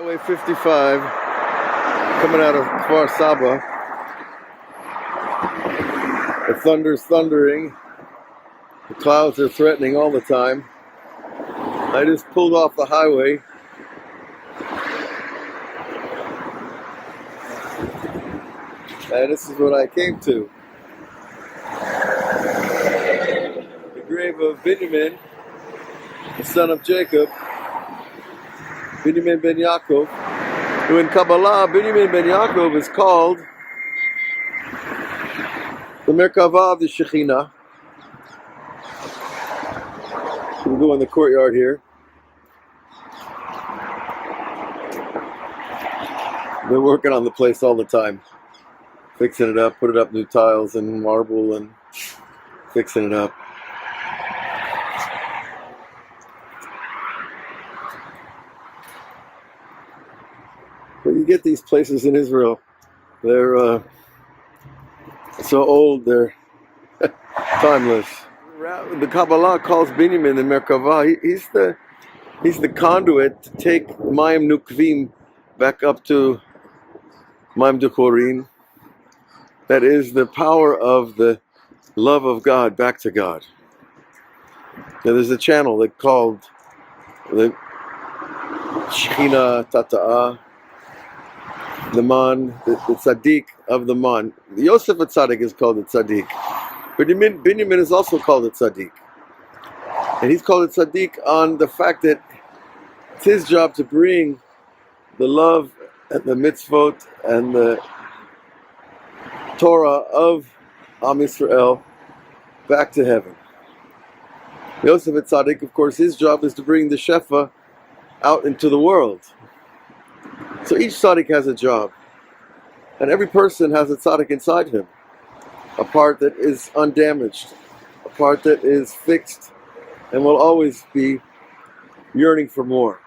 Highway 55, coming out of Kfar Saba. The thunder's thundering. The clouds are threatening all the time. I just pulled off the highway. And this is what I came to. The grave of Binyamin, the son of Jacob, Binyamin ben Yaakov, who in Kabbalah, Binyamin ben Yaakov is called the Merkava of the Shekhinah. We'll go in the courtyard here. They're working on the place all the time. Fixing it up, putting up new tiles and marble and fixing it up. But you get these places in Israel, they're so old, they're timeless. The Kabbalah calls Binyamin the Merkava. He's the conduit to take Mayim Nukvim back up to Mayim Duchorin. That is the power of the love of God back to God. Now there's a channel that called the Shechina Tata'ah, the Man, the Tzaddik of the Man. Yosef Tzaddik is called the Tzaddik. But Binyamin is also called a Tzaddik. And he's called a Tzaddik on the fact that it's his job to bring the love and the mitzvot and the Torah of Am Yisrael back to heaven. Yosef Tzaddik, of course, his job is to bring the Shefa out into the world. So each tzaddik has a job, and every person has a tzaddik inside him, a part that is undamaged, a part that is fixed, and will always be yearning for more.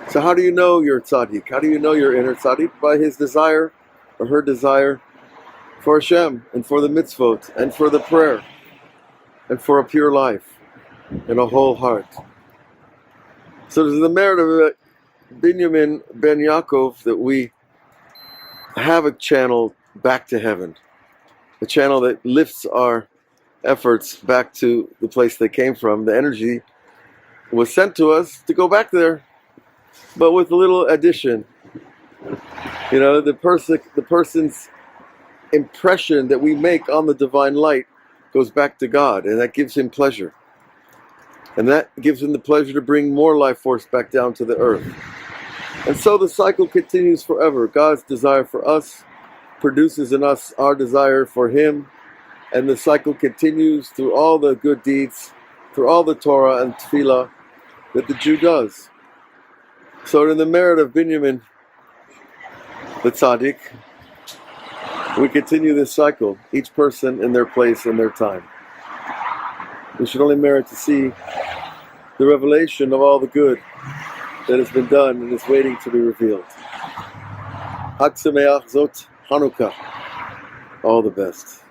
So how do you know your tzaddik? How do you know your inner tzaddik? By his desire or her desire for Hashem and for the mitzvot and for the prayer and for a pure life and a whole heart. So there's the merit of Binyamin ben Yaakov that we have a channel back to heaven, a channel that lifts our efforts back to the place they came from. The energy was sent to us to go back there, but with a little addition. You know, the person's impression that we make on the divine light goes back to God, and that gives him pleasure. And that gives him the pleasure to bring more life force back down to the earth. And so the cycle continues forever. God's desire for us produces in us our desire for him. And the cycle continues through all the good deeds, through all the Torah and Tefillah that the Jew does. So in the merit of Binyamin, the tzaddik, we continue this cycle, each person in their place and their time. We should only merit to see the revelation of all the good that has been done and is waiting to be revealed. Zot Chanukah. All the best.